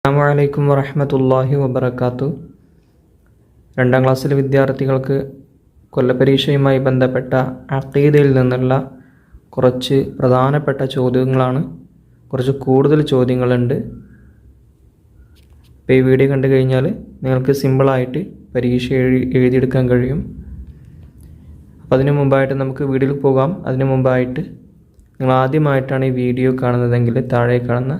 അസ്സലാമു അലൈക്കും വറഹ്മത്തുള്ളാഹി വബറകാതുഹു. 2ാം ക്ലാസ്സിലെ വിദ്യാർത്ഥികൾക്ക് കൊല്ലപരീക്ഷയുമായി ബന്ധപ്പെട്ട അഖീദയിൽ നിന്നുള്ള കുറച്ച് പ്രധാനപ്പെട്ട ചോദ്യങ്ങളാണ്. കുറച്ച് കൂടുതൽ ചോദ്യങ്ങളുണ്ട്. ഇപ്പോൾ ഈ വീഡിയോ കണ്ടു കഴിഞ്ഞാൽ നിങ്ങൾക്ക് സിമ്പിളായിട്ട് പരീക്ഷ എഴുതിയെടുക്കാൻ കഴിയും. അപ്പോൾ അതിനു മുമ്പായിട്ട് നമുക്ക് വീഡിയോയിൽ പോകാം. അതിനു മുമ്പായിട്ട് നിങ്ങൾ ആദ്യമായിട്ടാണ് ഈ വീഡിയോ കാണുന്നതെങ്കിൽ താഴെ കാണുന്ന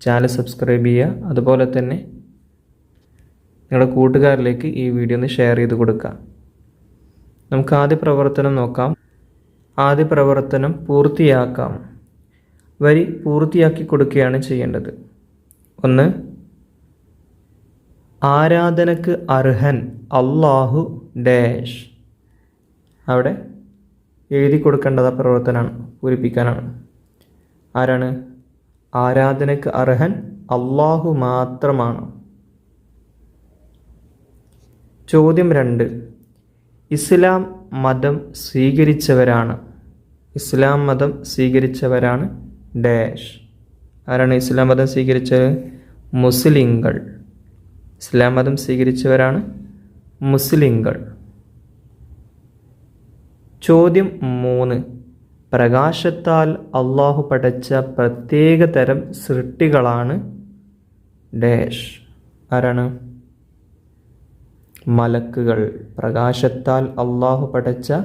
ചാനൽ സബ്സ്ക്രൈബ് ചെയ്യുക. അതുപോലെ തന്നെ നിങ്ങളുടെ കൂട്ടുകാരിലേക്ക് ഈ വീഡിയോ ഒന്ന് ഷെയർ ചെയ്ത് കൊടുക്കുക. നമുക്ക് ആദ്യ പ്രവർത്തനം നോക്കാം. ആദ്യ പ്രവർത്തനം പൂർത്തിയാക്കാം. വരി പൂർത്തിയാക്കി കൊടുക്കുകയാണ് ചെയ്യേണ്ടത്. 1. ആരാധനക്ക് അർഹൻ അല്ലാഹു ഡാഷ്. അവിടെ എഴുതി കൊടുക്കേണ്ടത് പ്രവർത്തനമാണ്, പൂരിപ്പിക്കാനാണ്. ആരാണ്? ആരാധനക്ക് അർഹൻ അല്ലാഹു മാത്രമാണ്. ചോദ്യം 2. ഇസ്ലാം മതം സ്വീകരിച്ചവരാണ്. ഇസ്ലാം മതം സ്വീകരിച്ചവരാണ് ഡാഷ്. ആരാണ് ഇസ്ലാം മതം സ്വീകരിച്ചത്? മുസ്ലിങ്ങൾ. ഇസ്ലാം മതം സ്വീകരിച്ചവരാണ് മുസ്ലിങ്ങൾ. ചോദ്യം 3. പ്രകാശത്താൽ അള്ളാഹു പടച്ച പ്രത്യേക തരം സൃഷ്ടികളാണ് ഡാഷ്. ആരാണ്? മലക്കുകൾ. പ്രകാശത്താൽ അള്ളാഹു പടച്ച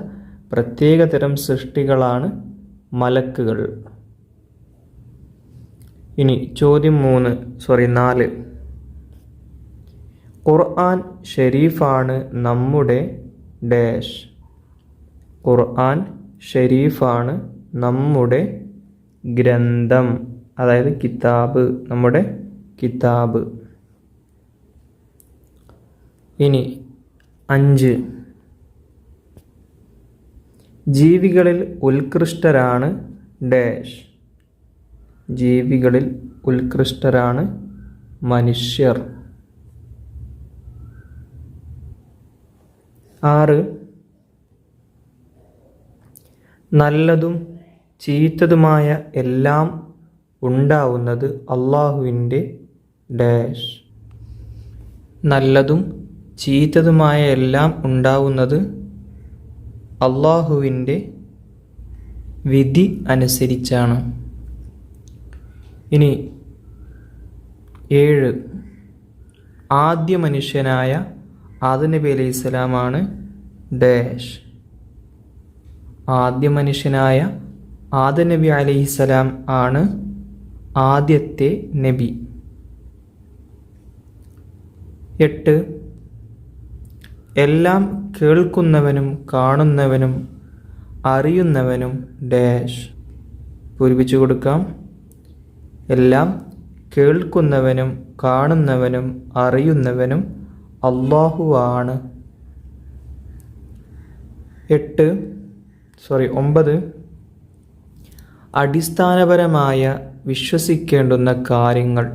പ്രത്യേക തരം സൃഷ്ടികളാണ് മലക്കുകൾ. ഇനി ചോദ്യം 4. ഖുർആൻ ഷരീഫാണ് നമ്മുടെ ഡാഷ്. ഖുർആൻ ഷരീഫാണ് നമ്മുടെ ഗ്രന്ഥം, അതായത് കിതാബ്, നമ്മുടെ കിതാബ്. ഇനി 5. ജീവികളിൽ ഉത്കൃഷ്ടരാണ് ഡാഷ്. ജീവികളിൽ ഉത്കൃഷ്ടരാണ് മനുഷ്യർ. 6. നല്ലതും ചീത്തതുമായ എല്ലാം ഉണ്ടാവുന്നത് അള്ളാഹുവിൻ്റെ ഡാഷ്. നല്ലതും ചീത്തതുമായ എല്ലാം ഉണ്ടാവുന്നത് അള്ളാഹുവിൻ്റെ വിധി അനുസരിച്ചാണ്. ഇനി 7. ആദ്യ മനുഷ്യനായ ആദം നബി അലൈഹി സ്വലാമാണ് ഡാഷ്. ആദ്യ മനുഷ്യനായ ആദം നബി അലൈഹിസ്സലാം ആണ് ആദ്യത്തെ നബി. 8. എല്ലാം കേൾക്കുന്നവനും കാണുന്നവനും അറിയുന്നവനും ഡാഷ്. പൂരിപ്പിച്ചു കൊടുക്കാം. എല്ലാം കേൾക്കുന്നവനും കാണുന്നവനും അറിയുന്നവനും അല്ലാഹുവാണ്. 9. അടിസ്ഥാനപരമായ വിശ്വസിക്കേണ്ടുന്ന കാര്യങ്ങൾ.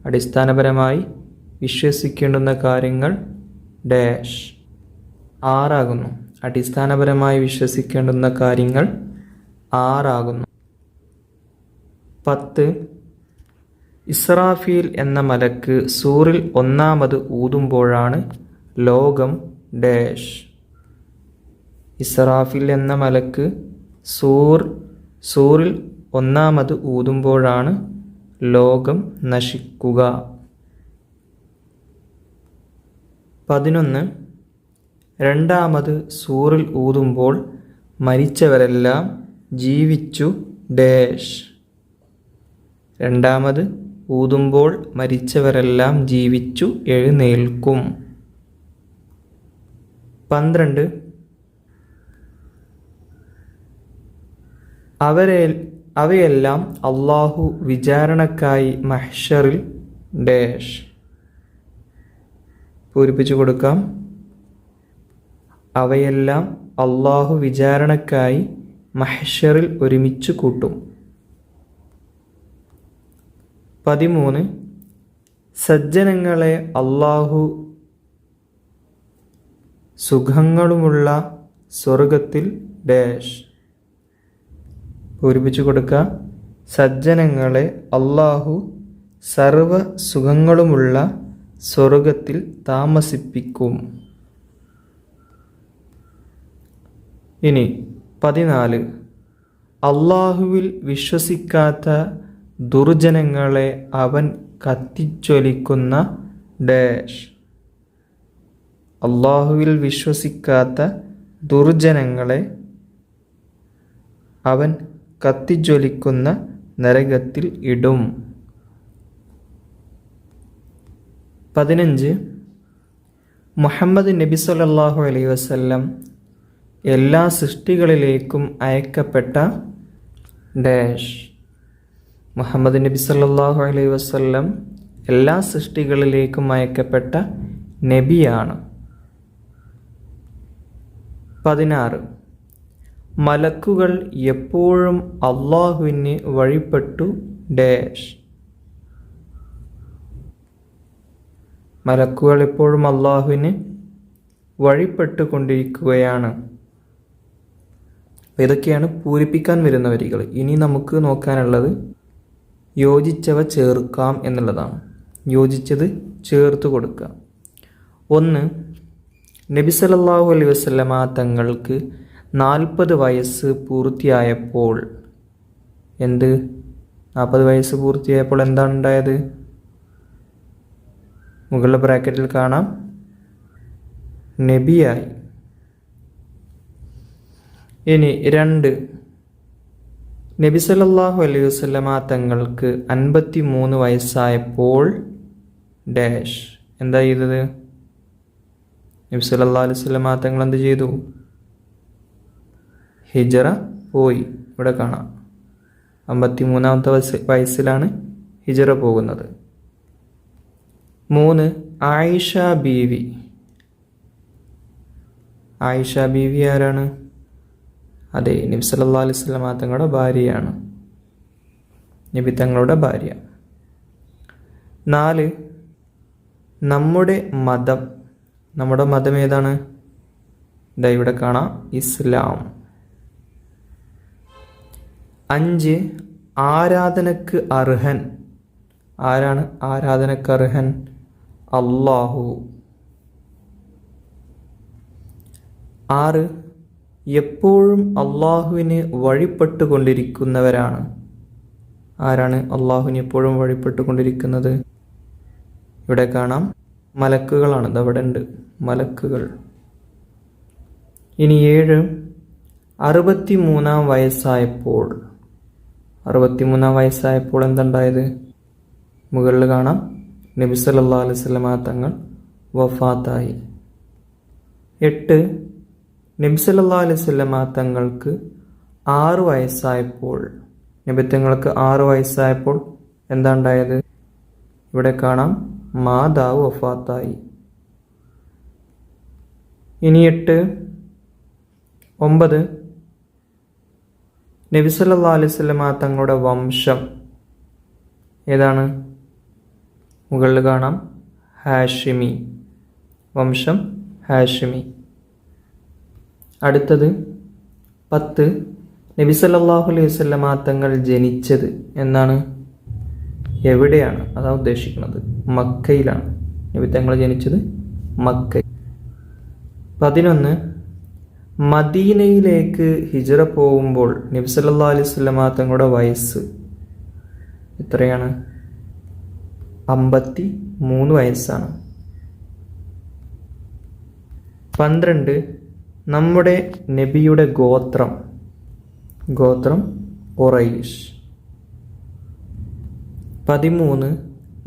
അടിസ്ഥാനപരമായി വിശ്വസിക്കേണ്ടുന്ന കാര്യങ്ങൾ ഡാഷ്. 6 അടിസ്ഥാനപരമായി വിശ്വസിക്കേണ്ടുന്ന കാര്യങ്ങൾ 6. 10. ഇസ്രാഫീൽ എന്ന മലക്ക് സൂറിൽ 1ാമത് ഊതുമ്പോഴാണ് ലോകം ഡാഷ്. ഇസ്രാഫീൽ എന്ന മലക്ക് സൂറിൽ 1ാമത് ഊതുമ്പോഴാണ് ലോകം നശിക്കുക. 11. 2ാമത് സൂറിൽ ഊതുമ്പോൾ മരിച്ചവരെല്ലാം ജീവിച്ചു ഡാഷ്. 2ാമത് ഊതുമ്പോൾ മരിച്ചവരെല്ലാം ജീവിച്ചു എഴുന്നേൽക്കും. 12. അവയെല്ലാം അള്ളാഹു വിചാരണക്കായി മഹ്ശറിൽ ഡാഷ്. പൂരിപ്പിച്ചു കൊടുക്കാം. അവയെല്ലാം അള്ളാഹു വിചാരണക്കായി മഹ്ശറിൽ ഒരുമിച്ച് കൂട്ടും. 13. സജ്ജനങ്ങളെ അള്ളാഹു സുഖങ്ങളുമുള്ള സ്വർഗത്തിൽ ഡാഷ്. പൂരിപ്പിച്ചു കൊടുക്കുക. സജ്ജനങ്ങളെ അള്ളാഹു സർവ സുഖങ്ങളുമുള്ള സ്വർഗത്തിൽ താമസിപ്പിക്കും. ഇനി 14, അള്ളാഹുവിൽ വിശ്വസിക്കാത്ത ദുർജനങ്ങളെ അവൻ കത്തിജ്വലിക്കുന്ന ഡാഷ്. അള്ളാഹുവിൽ വിശ്വസിക്കാത്ത ദുർജനങ്ങളെ അവൻ കത്തിജ്വലിക്കുന്ന നരകത്തിൽ ഇടും. 15, മുഹമ്മദ് നബി സല്ലല്ലാഹു അലൈഹി വസല്ലം എല്ലാ സൃഷ്ടികളിലേക്കും അയക്കപ്പെട്ട ഡാഷ്. മുഹമ്മദ് നബി സല്ലല്ലാഹു അലൈഹി വസല്ലം എല്ലാ സൃഷ്ടികളിലേക്കും അയക്കപ്പെട്ട നബിയാണ്. 16, മലക്കുകൾ എപ്പോഴും അള്ളാഹുവിന് വഴിപ്പെട്ടു ഡാഷ്. മലക്കുകൾ എപ്പോഴും അള്ളാഹുവിന് വഴിപ്പെട്ടുകൊണ്ടിരിക്കുകയാണ്. ഇതൊക്കെയാണ് പൂരിപ്പിക്കാൻ വരുന്ന വരികൾ. ഇനി നമുക്ക് നോക്കാനുള്ളത് യോജിച്ചവ ചേർക്കാം എന്നുള്ളതാണ്. യോജിച്ചത് ചേർത്ത് കൊടുക്കുക. 1, നബി സല്ലല്ലാഹു അലൈഹി വസല്ലമ തങ്ങൾക്ക് 40 വയസ്സ് പൂർത്തിയായപ്പോൾ 40 വയസ്സ് പൂർത്തിയായപ്പോൾ എന്താണ് ഉണ്ടായത്? മുകളിലെ ബ്രാക്കറ്റിൽ കാണാം, നബിയായി. ഇനി 2, നബി സല്ലല്ലാഹു അലൈഹി വസല്ലമ തങ്ങൾക്ക് 53 വയസ്സായപ്പോൾ ഡാഷ്. എന്താ ചെയ്തത്? നബി സല്ലല്ലാഹു അലൈഹി വസല്ലമ തങ്ങൾ എന്ത് ചെയ്തു? ഹിജറ പോയി. ഇവിടെ കാണാം 53ാമത്തെ വയസ്സിലാണ് ഹിജറ പോകുന്നത്. 3, ആയിഷ ബീവി. ആയിഷ ബീവി ആരാണ്? അതെ, നബി സല്ലല്ലാഹു അലൈഹി വസല്ലമ തങ്ങളുടെ ഭാര്യയാണ്. നബി തങ്ങളുടെ ഭാര്യ. 4, നമ്മുടെ മതം ഏതാണ്? ഇതാ ഇവിടെ കാണാം, ഇസ്ലാം. 5, ആരാധനക്ക് അർഹൻ. ആരാണ് ആരാധനക്ക് അർഹൻ? അല്ലാഹു. 6, എപ്പോഴും അള്ളാഹുവിന് വഴിപ്പെട്ടുകൊണ്ടിരിക്കുന്നവരാണ്. ആരാണ് അള്ളാഹുവിന് എപ്പോഴും വഴിപ്പെട്ടുകൊണ്ടിരിക്കുന്നത്? ഇവിടെ കാണാം, മലക്കുകളാണ്. ഇതവിടെ ഉണ്ട്, മലക്കുകൾ. ഇനി 7, 63-ാം വയസ്സായപ്പോൾ 63-ാം വയസ്സായപ്പോൾ എന്തുണ്ടായത്? മുകളിൽ കാണാം, നബി സല്ലല്ലാഹു അലൈഹി വസല്ലമ തങ്ങൾ വഫാത്തായി. 8, നബി സല്ലല്ലാഹു അലൈഹി വസല്ലമ തങ്ങൾക്ക് 6 വയസ്സായപ്പോൾ നബി തങ്ങൾക്ക് 6 വയസ്സായപ്പോൾ എന്താ ഉണ്ടായത്? ഇവിടെ കാണാം, മാതാവ് വഫാത്തായി. ഇനി 8, 9, നബി സല്ലല്ലാഹു അലൈഹി വസല്ലമ തങ്ങളുടെ വംശം ഏതാണ്? മുകളിൽ കാണാം, ഹാഷിമി. വംശം ഹാഷിമി. അടുത്തത് 10, നബി സല്ലല്ലാഹു അലൈഹി വസല്ലമ തങ്ങൾ ജനിച്ചത് എന്നാണ്? എവിടെയാണ്? അതാ ഉദ്ദേശിക്കുന്നത്, മക്കയിലാണ്. നബി തങ്ങൾ ജനിച്ചത് മക്ക. 11, മദീനയിലേക്ക് ഹിജ്റ പോകുമ്പോൾ നബി സല്ലല്ലാഹു അലൈഹി വസല്ലമ തങ്ങളുടെ വയസ്സ് എത്രയാണ്? 53 വയസ്സാണ്. 12, നമ്മുടെ നബിയുടെ ഗോത്രം ഖുറൈശ്. 13,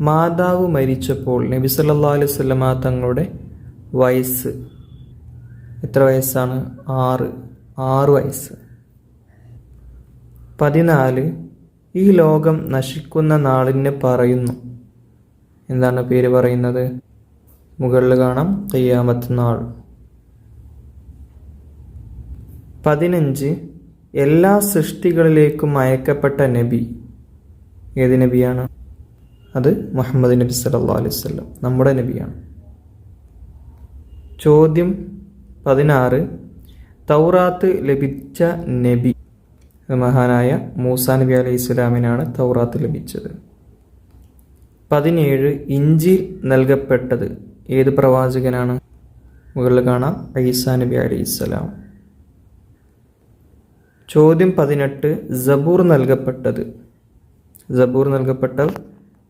മാതാവ് മരിച്ചപ്പോൾ നബി സല്ലല്ലാഹു അലൈഹി വസല്ലമ തങ്ങളുടെ വയസ്സ് എത്ര വയസ്സാണ്? 6 വയസ്സ്. 14, ഈ ലോകം നശിക്കുന്ന നാളിന് പറയുന്നു. എന്താണ് പേര് പറയുന്നത്? മുകളിൽ കാണാം, ഖിയാമത്ത് നാൾ. 15, എല്ലാ സൃഷ്ടികളിലേക്കും അയക്കപ്പെട്ട നബി ഏത് നബിയാണ്? അത് മുഹമ്മദ് നബി സല്ലല്ലാഹു അലൈഹി വസല്ലം, നമ്മുടെ നബിയാണ്. ചോദ്യം 16, തൗറാത്ത് ലഭിച്ച നബി? മഹാനായ മൂസാ നബി അലൈഹി സ്വലാമിനാണ് തൗറാത്ത് ലഭിച്ചത്. 17 ഇഞ്ചിൽ നൽകപ്പെട്ടത് ഏത് പ്രവാചകനാണ്? മുകളിൽ കാണാം, ഈസാ നബി അലൈഹിസ്സലാം. ചോദ്യം 18 സബൂർ നൽകപ്പെട്ടത്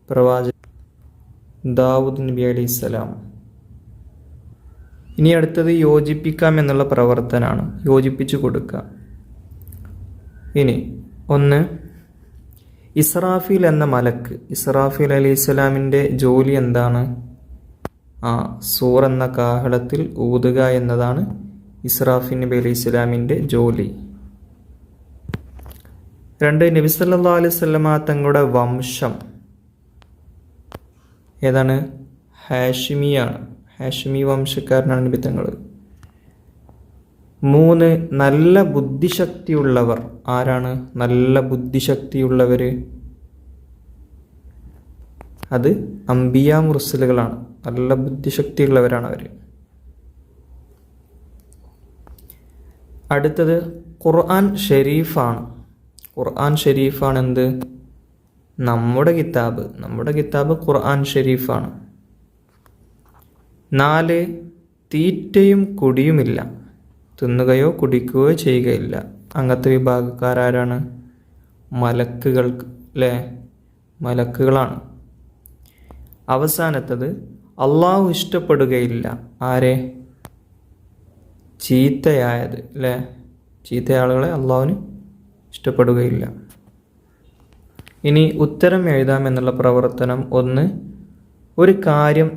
പ്രവാചകൻ ദാവൂദ് നബി അലൈഹിസ്സലാം. ഇനി അടുത്തത് യോജിപ്പിക്കാം എന്നുള്ള പ്രവർത്തനമാണ്, യോജിപ്പിച്ചു കൊടുക്കുക. ഇനി 1, ഇസ്രാഫീൽ എന്ന മലക്ക്, ഇസ്രാഫീൽ അലൈഹിസ്സലാമിൻ്റെ ജോലി എന്താണ്? സൂർ എന്ന കാഹളത്തിൽ ഊതുക എന്നതാണ് ഇസ്രാഫീൽ നബി അലൈഹിസ്സലാമിൻ്റെ ജോലി. 2, നബി സല്ലല്ലാഹു അലൈഹി വസല്ലമ തങ്ങളുടെ വംശം ഏതാണ്? ഹാഷിമിയാണ്, ഹാഷിമി വംശക്കാരനാണ് നബി തങ്ങൾ. 3, നല്ല ബുദ്ധിശക്തിയുള്ളവർ ആരാണ്? നല്ല ബുദ്ധിശക്തിയുള്ളവർ അത് അംബിയ മുർസലുകളാണ്, നല്ല ബുദ്ധിശക്തിയുള്ളവരാണ് അവർ. അടുത്തത് ഖുർആൻ ഷരീഫാണ്. ഖുർആൻ ഷരീഫാണ് എന്ത്? നമ്മുടെ കിതാബ് ഖുർആൻ ഷരീഫാണ്. 4, തീറ്റയും കുടിയുമില്ല, തിന്നുകയോ കുടിക്കുകയോ ചെയ്യുകയില്ല. അങ്ങനത്തെ വിഭാഗക്കാരാരാണ്? മലക്കുകളാണ്. അവസാനത്തത് അള്ളാഹു ഇഷ്ടപ്പെടുകയില്ല. ആരെ? ചീത്തയായത് ചീത്തയാളുകളെ അള്ളാഹുവിന് ഇഷ്ടപ്പെടുകയില്ല. ഇനി ഉത്തരം എഴുതാം എന്നുള്ള പ്രവർത്തനം. 1, ഒരു കാര്യം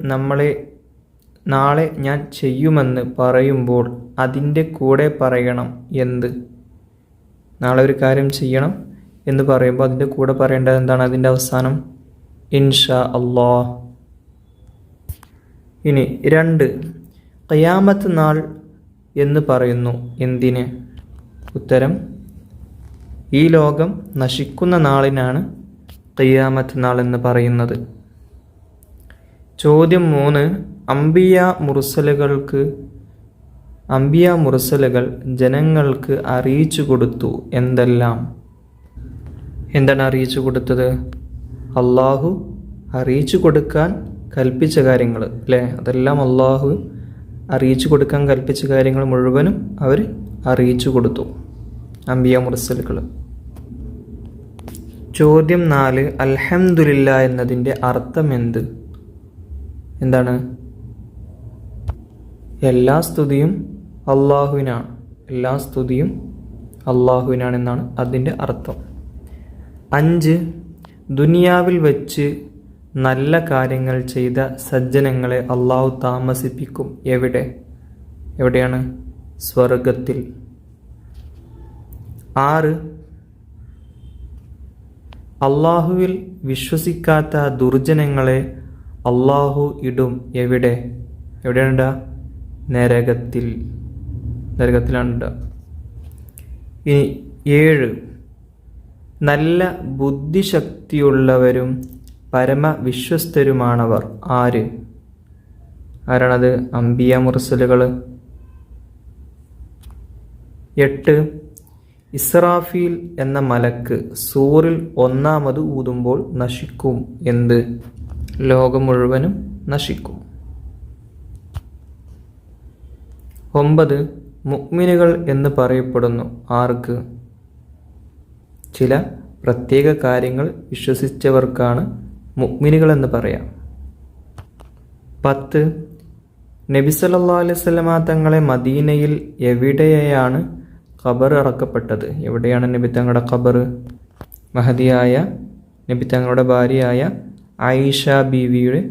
നാളെ ഞാൻ ചെയ്യുമെന്ന് പറയുമ്പോൾ അതിൻ്റെ കൂടെ പറയണം എന്ത്? നാളെ ഒരു കാര്യം ചെയ്യണം എന്ന് പറയുമ്പോൾ അതിൻ്റെ കൂടെ പറയേണ്ടത് എന്താണ്? അതിൻ്റെ അവസാനം ഇൻഷാ അല്ലാഹ്. ഇനി 2, ഖിയാമത്ത് നാൾ എന്ന് പറയുന്നു എന്തിന്? ഉത്തരം, ഈ ലോകം നശിക്കുന്ന നാളിനാണ് ഖിയാമത്ത് നാൾ എന്ന് പറയുന്നത്. ചോദ്യം 3, അംബിയ മുർസലുകൾ ജനങ്ങൾക്ക് അറിയിച്ചു കൊടുത്തു എന്തെല്ലാം? എന്താണ് അറിയിച്ചു കൊടുത്തത്? അള്ളാഹു അറിയിച്ചു കൊടുക്കാൻ കൽപ്പിച്ച കാര്യങ്ങൾ അതെല്ലാം അള്ളാഹു അറിയിച്ചു കൊടുക്കാൻ കൽപ്പിച്ച കാര്യങ്ങൾ മുഴുവനും അവർ അറിയിച്ചു കൊടുത്തു, അംബിയ മുർസലുകൾ. ചോദ്യം 4, അൽഹംദുലില്ലാ എന്നതിൻ്റെ അർത്ഥം എന്താണ്? എല്ലാ സ്തുതിയും അള്ളാഹുവിനാണെന്നാണ് അതിൻ്റെ അർത്ഥം. 5, ദുനിയാവിൽ വച്ച് നല്ല കാര്യങ്ങൾ ചെയ്ത സജ്ജനങ്ങളെ അള്ളാഹു താമസിപ്പിക്കും. എവിടെയാണ്? സ്വർഗത്തിൽ. 6, അള്ളാഹുവിൽ വിശ്വസിക്കാത്ത ദുർജനങ്ങളെ അള്ളാഹു ഇടും. എവിടെയാണ്? നരകത്തിലാണ്. ഇനി 7, നല്ല ബുദ്ധിശക്തിയുള്ളവരും പരമവിശ്വസ്തരുമാണവർ. ആരാണത്? അംബിയ മുർസലുകൾ. 8, ഇസ്രാഫീൽ എന്ന മലക്ക് സൂറിൽ 1ാമത് ഊതുമ്പോൾ നശിക്കും എന്ത്? ലോകം മുഴുവനും നശിക്കും. 9, മുഅ്മിനുകൾ എന്ന് പറയപ്പെടുന്നു ആർക്ക്? ചില പ്രത്യേക കാര്യങ്ങൾ വിശ്വസിച്ചവർക്കാണ് മുഅ്മിനുകൾ എന്ന് പറയാം. 10, നബി സല്ലല്ലാഹു അലൈഹി വസല്ലമ തങ്ങളെ മദീനയിൽ എവിടെയാണ് ഖബർ അടക്കപ്പെട്ടത്? എവിടെയാണ് നബി തങ്ങളുടെ ഖബർ? മഹദിയായ നബി തങ്ങളുടെ ഭാര്യയായ ആയിഷ ബീവിയുടെ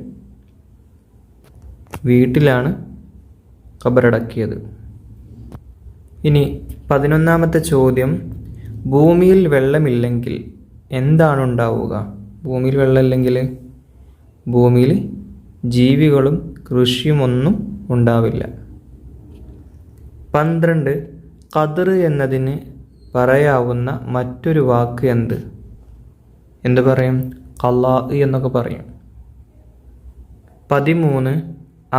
വീട്ടിലാണ് ഖബറടക്കിയത്. ഇനി 11ാമത്തെ ചോദ്യം, ഭൂമിയിൽ വെള്ളമില്ലെങ്കിൽ എന്താണ് ഉണ്ടാവുക? ഭൂമിയിൽ വെള്ളമില്ലെങ്കിൽ ഭൂമിയിൽ ജീവികളും കൃഷിയുമൊന്നും ഉണ്ടാവില്ല. 12, ഖദർ എന്നതിന് പറയാവുന്ന മറ്റൊരു വാക്ക് എന്ത് പറയും? ഖലാ എന്നൊക്കെ പറയും. 13,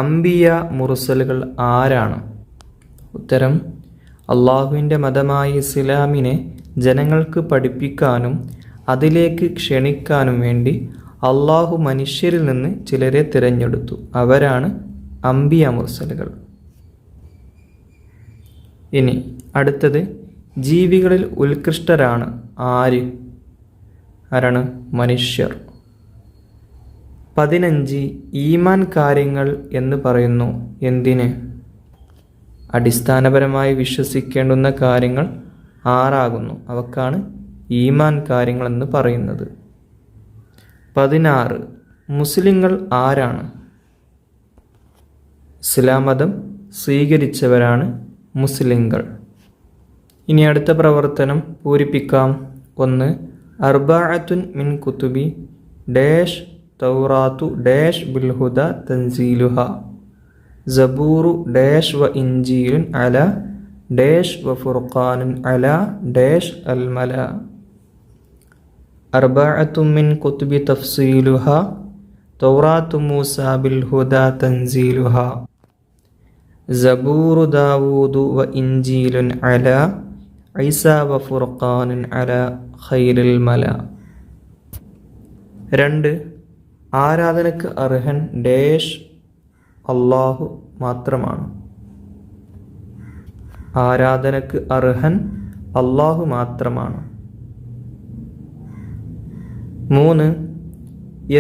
അംബിയ മുർസലുകൾ ആരാണ്? ഉത്തരം, അള്ളാഹുവിൻ്റെ മതമായ ഇസ്ലാമിനെ ജനങ്ങൾക്ക് പഠിപ്പിക്കാനും അതിലേക്ക് ക്ഷണിക്കാനും വേണ്ടി അള്ളാഹു മനുഷ്യരിൽ നിന്ന് ചിലരെ തിരഞ്ഞെടുത്തു, അവരാണ് അംബിയ മുർസലുകൾ. ഇനി അടുത്തത്, ജീവികളിൽ ഉത്കൃഷ്ടരാണ് ആരാണ്? മനുഷ്യർ. 15 ഈമാൻ കാര്യങ്ങൾ എന്ന് പറയുന്നു. എന്തിന്? അടിസ്ഥാനപരമായി വിശ്വസിക്കേണ്ടുന്ന കാര്യങ്ങൾ 6 അവക്കാണ് ഈമാൻ കാര്യങ്ങൾ എന്ന് പറയുന്നത്. 16 മുസ്ലിങ്ങൾ ആരാണ്? ഇസ്ലാം മതം സ്വീകരിച്ചവരാണ് മുസ്ലിങ്ങൾ. ഇനി അടുത്ത പ്രവർത്തനം പൂരിപ്പിക്കാം. 1 അർബഅത്തുൻ മിൻ കുതുബി ഡാഷ് തൗറാത്തു ഡാഷ് ബിൽഹുദ തൻസീലുഹ സബൂറു ഡാഷ് വ ഇഞ്ചീലുൻ അല ഡാഷ് വ ഫുർഖാനുൻ അല ഡാഷ് അൽമല. അർബഅത്തുൻ മിൻ കുതുബി തഫ്സീലുഹ തൗറാത്തു മൂസ ബിൽഹുദ തൻസീലുഹ സബൂറു ദാവൂദു വ ഇഞ്ചീലുൻ അല ഈസ വ ഫുർഖാനുൻ അല ഖൈറിൽ മല. 2 ആരാധനക്ക് അർഹൻ ഡാഷ് അള്ളാഹു മാത്രമാണ്. ആരാധനക്ക് അർഹൻ അള്ളാഹു മാത്രമാണ്. 3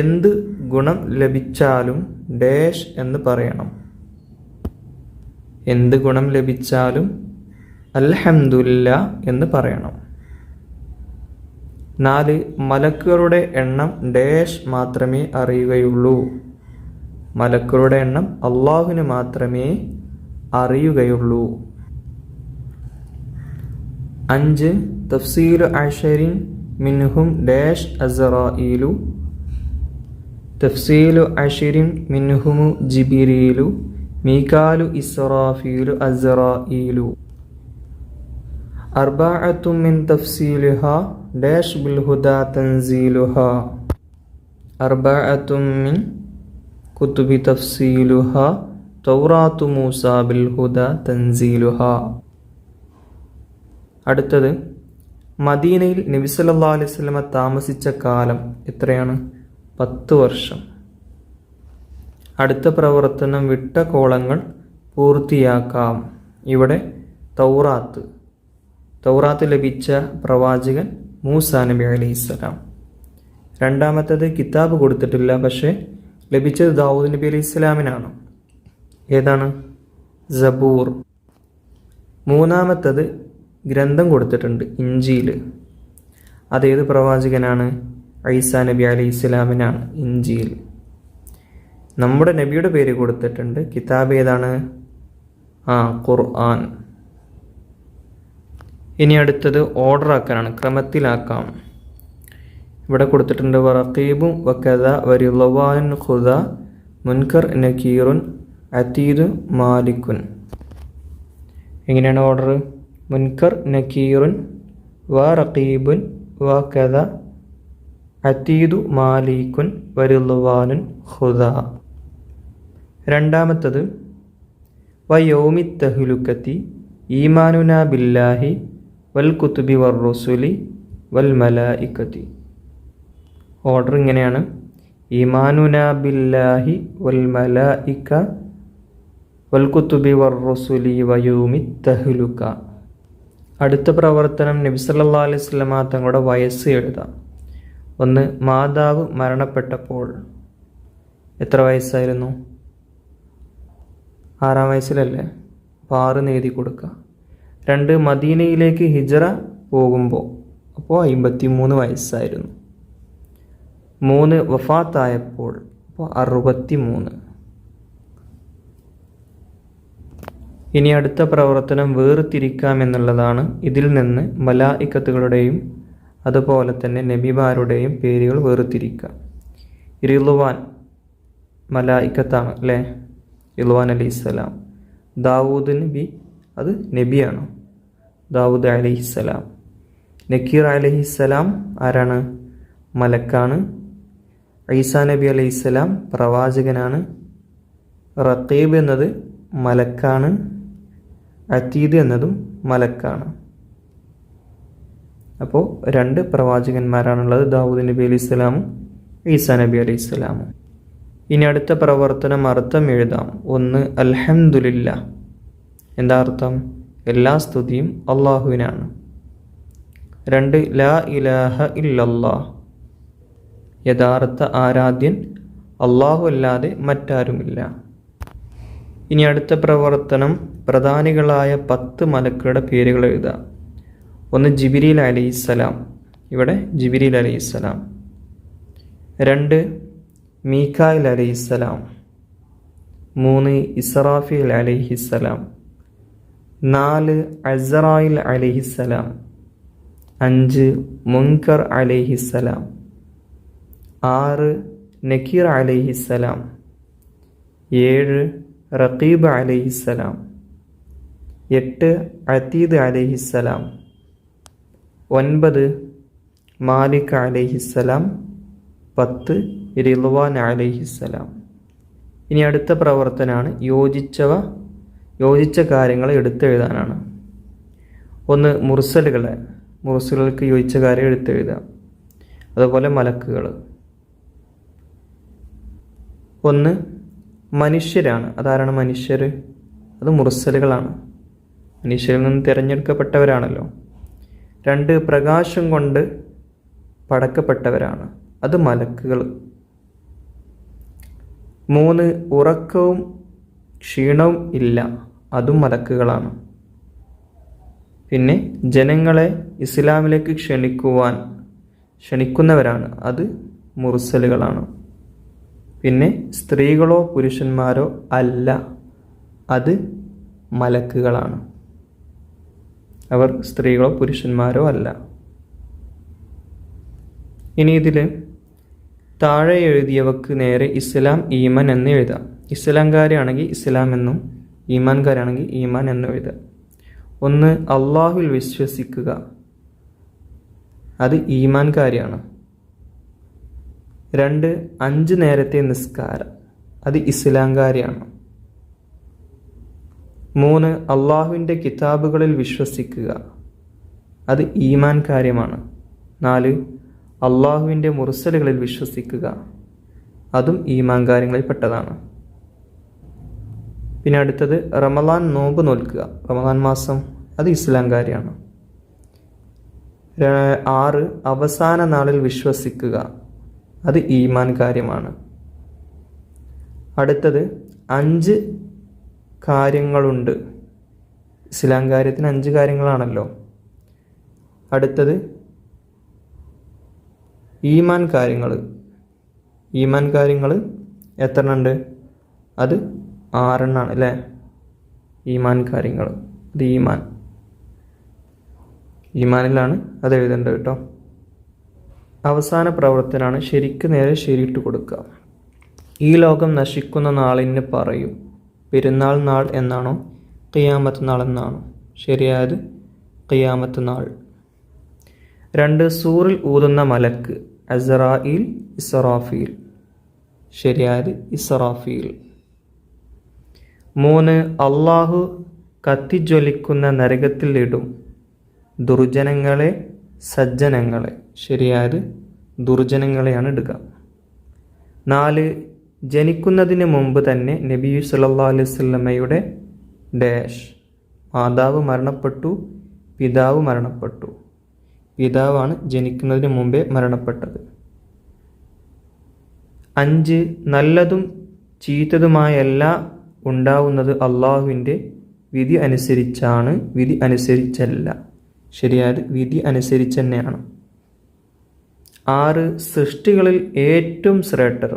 എന്ത് ഗുണം ലഭിച്ചാലും ഡാഷ് എന്ന് പറയണം. എന്ത് ഗുണം ലഭിച്ചാലും അൽഹംദുലില്ലാ എന്ന് പറയണം. 4 മലക്കുകളുടെ എണ്ണം ഡാഷ് മാത്രമേ അറിയുകയുള്ളൂ. മലക്കുകളുടെ എണ്ണം അള്ളാഹുവിന് മാത്രമേ അറിയുകയുള്ളൂ. 5 തഫ്സീലു അശരിൻ മിൻഹും ഡാഷ് അസ്റായീലു തഫ്സീലു അശരിൻ മിൻഹുമു ജിബിരീലു മീകാലു ഇസ്റാഫീലു അസ്റായീലു. 4 മിൻ തഫ്സീലുഹ ഡാഷ് ബിൽഹുദ തൻസീലുഹ 4 മിൻ കുതുബി തഫ്സീലുഹ തൗറാത്തു മൂസ ബിൽഹുദ തൻസീലുഹ. അടുത്തത്, മദീനയിൽ നബി സല്ലല്ലാഹു അലൈഹി വസല്ലമ താമസിച്ച കാലം എത്രയാണ്? 10 വർഷം. അടുത്ത പ്രവർത്തനം, വിട്ട കോളങ്ങൾ പൂർത്തിയാക്കാം. ഇവിടെ തൗറാത്ത് ലഭിച്ച പ്രവാചകൻ മൂസാ നബി അലൈഹിസ്സലാം. രണ്ടാമത്തേത് കിതാബ് കൊടുത്തിട്ടില്ല, പക്ഷേ ലഭിച്ചത് ദാവൂദ് നബി അലൈഹിസ്സലാമിനാണ്. ഏതാണ്? സബൂർ. മൂന്നാമത്തേത് ഗ്രന്ഥം കൊടുത്തിട്ടുണ്ട്, ഇഞ്ചീൽ. അതേത് പ്രവാചകനാണ്? ഈസാ നബി അലൈഹിസ്സലാമിനാണ് ഇഞ്ചീൽ. നമ്മുടെ നബിയുടെ പേര് കൊടുത്തിട്ടുണ്ട്. കിതാബ് ഏതാണ്? ഖുർആൻ. ഇനി അടുത്തത് ഓർഡർ ആക്കാനാണ്, ക്രമത്തിലാക്കാം. ഇവിടെ കൊടുത്തിട്ടുണ്ട് വറഖീബും വകദ വരിളവാൻ ഖുദ മുൻകർ നകീറുൻ അതീദു മാലിക്കുൻ. എങ്ങനെയാണ് ഓർഡർ? മുൻകർ നകീറുൻ വറഖീബുൻ വകദ അതീദു മാലിക്കുൻ വരിളവാനുൻ ഖുദ. രണ്ടാമത്തത് വയൗമി തഹ്ലുക്കത്തി ഈമാനുനാ ബില്ലാഹി വൽ കുതുബി വർ റുസുലി വൽ മലായിക്കത്തി. ഓർഡർ ഇങ്ങനെയാണ്: ഈമാനുനാ ബില്ലാഹി വൽ മലായിക വൽ കുതുബി വർ റുസുലി വയൗമി തഹ്ലുക. അടുത്ത പ്രവർത്തനം, നബി സല്ലല്ലാഹു അലൈഹി വസല്ലമ തങ്ങളുടെ വയസ്സ് എഴുതാം. 1 മാതാവ് മരണപ്പെട്ടപ്പോൾ എത്ര വയസ്സായിരുന്നു? 6 വയസ്സിലല്ലേ? അപ്പോൾ 6 എഴുതി കൊടുക്കുക. 2 മദീനയിലേക്ക് ഹിജ്റ പോകുമ്പോൾ അപ്പോൾ 53 വയസ്സായിരുന്നു. 3 വഫാത്തായപ്പോൾ അപ്പോൾ 63. ഇനി അടുത്ത പ്രവർത്തനം വേർതിരിക്കാമെന്നുള്ളതാണ്. ഇതിൽ നിന്ന് മലായിക്കത്തുകളുടെയും അതുപോലെ തന്നെ നബിമാരുടെയും പേരുകൾ വേർതിരിക്കാം. റിളുവാൻ മലായിക്കത്താണ് അല്ലേ? റിളുവാൻ അലൈഹിസ്സലാം. ദാവൂദ് നബി, അത് നബിയാണ്, ദാവൂദ് അലൈഹിസ്സലാം. നക്കീർ അലൈഹിസ്സലാം ആരാണ്? മലക്കാണ്. ഈസാ നബി അലൈഹിസ്സലാം പ്രവാചകനാണ്. റഖീബ് എന്നത് മലക്കാണ്. അതീദ് എന്നതും മലക്കാണ്. അപ്പോൾ 2 പ്രവാചകന്മാരാണുള്ളത്, ദാവൂദ് നബി അലൈഹിസ്സലാമും ഈസാ നബി അലൈഹി സ്വലാമും. ഇനി അടുത്ത പ്രവർത്തനം അർത്ഥം എഴുതാം. 1 അൽഹംദുലില്ലാ. എന്താ അർത്ഥം? എല്ലാ സ്തുതിയും അള്ളാഹുവിനാണ്. 2 ലാ ഇലാഹ ഇല്ലല്ലാഹ്. യഥാർത്ഥ ആരാധ്യൻ അള്ളാഹു അല്ലാതെ മറ്റാരുമില്ല. ഇനി അടുത്ത പ്രവർത്തനം പ്രധാനികളായ 10 മലക്കുകളുടെ പേരുകൾ എഴുതാം. 1 ജിബ്രീൽ അലൈഹിസ്സലാം. ഇവിടെ ജിബ്രീൽ അലൈഹിസ്സലാം. 2 മീകായിൽ അലൈഹിസ്സലാം. 3 ഇസ്രാഫീൽ അലൈഹിസ്സലാം. 4 അസ്റായിൽ അലൈഹിസ്സലാം. 5 മുൻകർ അലൈഹിസ്സലാം. 6 നക്കീർ അലൈഹിസ്സലാം. 7 റഖീബ് അലൈഹിസ്സലാം. 8 അതീദ് അലൈഹിസ്സലാം. 9 മാലിക് അലൈഹിസ്സലാം. 10 റിദ്വാൻ അലൈഹിസ്സലാം. ഇനി അടുത്ത പ്രവർത്തനമാണ് യോജിച്ച കാര്യങ്ങൾ എടുത്തെഴുതാനാണ്. 1 മുർസലുകൾക്ക് യോജിച്ച കാര്യം എടുത്തെഴുതാം. അതുപോലെ മലക്കുകൾ. 1 മനുഷ്യരാണ്. അതാരാണ് മനുഷ്യർ? അത് മുർസലുകളാണ്. മനുഷ്യരിൽ നിന്ന് തിരഞ്ഞെടുക്കപ്പെട്ടവരാണല്ലോ. 2 പ്രകാശം കൊണ്ട് പടക്കപ്പെട്ടവരാണ്. അത് മലക്കുകൾ. 3 ഉറക്കവും ക്ഷീണവും ഇല്ല. അതും മലക്കുകളാണ്. പിന്നെ ജനങ്ങളെ ഇസ്ലാമിലേക്ക് ക്ഷണിക്കുന്നവരാണ്. അത് മുർസലുകളാണ്. പിന്നെ സ്ത്രീകളോ പുരുഷന്മാരോ അല്ല, അത് മലക്കുകളാണ്. അവർ സ്ത്രീകളോ പുരുഷന്മാരോ അല്ല. ഇനി ഇതിൽ താഴെ എഴുതിയവക്ക് നേരെ ഇസ്ലാം ഈമാൻ എന്ന് എഴുതാം. ഇസ്ലാംകാരാണെങ്കിൽ ഇസ്ലാം എന്നും ഈമാൻകാരാണെങ്കിൽ ഈമാൻ എന്നും എഴുതാം. 1 അള്ളാഹുവിൽ വിശ്വസിക്കുക. അത് ഈമാൻകാരിയാണ്. 2 5 നേരത്തെ നിസ്കാരം. അത് ഇസ്ലാംകാരിയാണ്. 3 അള്ളാഹുവിൻ്റെ കിതാബുകളിൽ വിശ്വസിക്കുക. അത് ഈമാൻ കാര്യമാണ്. 4 അള്ളാഹുവിൻ്റെ മുർസലുകളിൽ വിശ്വസിക്കുക. അതും ഈമാൻ കാര്യങ്ങളിൽ പെട്ടതാണ്. പിന്നെ അടുത്തത് റമദാൻ നോമ്പ് നോൽക്കുക. റമദാൻ മാസം. അത് ഇസ്ലാം കാര്യമാണ്. 6 അവസാന നാളിൽ വിശ്വസിക്കുക. അത് ഈമാൻ കാര്യമാണ്. അടുത്തത് 5 കാര്യങ്ങളുണ്ട്. ഇസ്ലാം കാര്യത്തിന് 5 കാര്യങ്ങളാണല്ലോ. അടുത്തത് ഈമാൻ കാര്യങ്ങൾ. എത്ര ഉണ്ട്? അത് 6 എണ്ണമാണ് അല്ലേ? ഈമാൻ കാര്യങ്ങൾ. അത് ഈമാനിലാണ് അത് എഴുതേണ്ടത് കേട്ടോ. അവസാന പ്രവർത്തനമാണ് ശരിക്ക് നേരെ ശരിയിട്ട് കൊടുക്കുക. ഈ ലോകം നശിക്കുന്ന നാളിന് പറയും പെരുന്നാൾ നാൾ എന്നാണോ ഖിയാമത്ത് നാൾ എന്നാണോ? ശരിയായത് ഖിയാമത്ത് നാൾ. 2 സൂറിൽ ഊതുന്ന മലക്ക്. അസ്റായിൽ, ഇസ്റാഫീൽ. ശരിയായത് ഇസ്റാഫീൽ. 3 അള്ളാഹു കത്തിജ്വലിക്കുന്ന നരകത്തിൽ ഇടും ദുർജനങ്ങളെ, സജ്ജനങ്ങളെ. ശരിയായത് ദുർജനങ്ങളെയാണ് ഇടുക. 4 ജനിക്കുന്നതിന് മുമ്പ് തന്നെ നബി സല്ലല്ലാഹു അലൈഹി വസല്ലമയുടെ മാതാവ് മരണപ്പെട്ടു, പിതാവ് മരണപ്പെട്ടു. പിതാവാണ് ജനിക്കുന്നതിന് മുമ്പേ മരണപ്പെട്ടത്. 5 നല്ലതും ചീത്തതുമായ എല്ലാം ഉണ്ടാവുന്നത് അള്ളാഹുവിൻ്റെ വിധി അനുസരിച്ചാണ്, വിധി അനുസരിച്ചല്ല. ശരിയായത് വിധി അനുസരിച്ച് തന്നെയാണ്. 6 സൃഷ്ടികളിൽ ഏറ്റവും ശ്രേഷ്ഠർ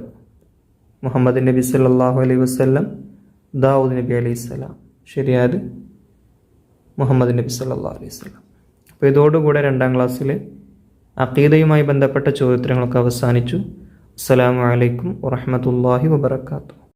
മുഹമ്മദ് നബി സല്ലല്ലാഹു അലൈഹി വസല്ലം, ദാവൂദ് നബി അലൈഹിസ്സലാം. ശരിയായത് മുഹമ്മദ് നബി സല്ലല്ലാഹു അലൈഹി വസല്ലം. അപ്പോൾ ഇതോടുകൂടെ 2ാം ക്ലാസ്സിൽ അഖീദയുമായി ബന്ധപ്പെട്ട ചോദ്യോത്തരങ്ങളൊക്കെ അവസാനിച്ചു. അസ്സലാമു അലൈക്കും വറഹ്മത്തുള്ളാഹി വബറകാതുഹു.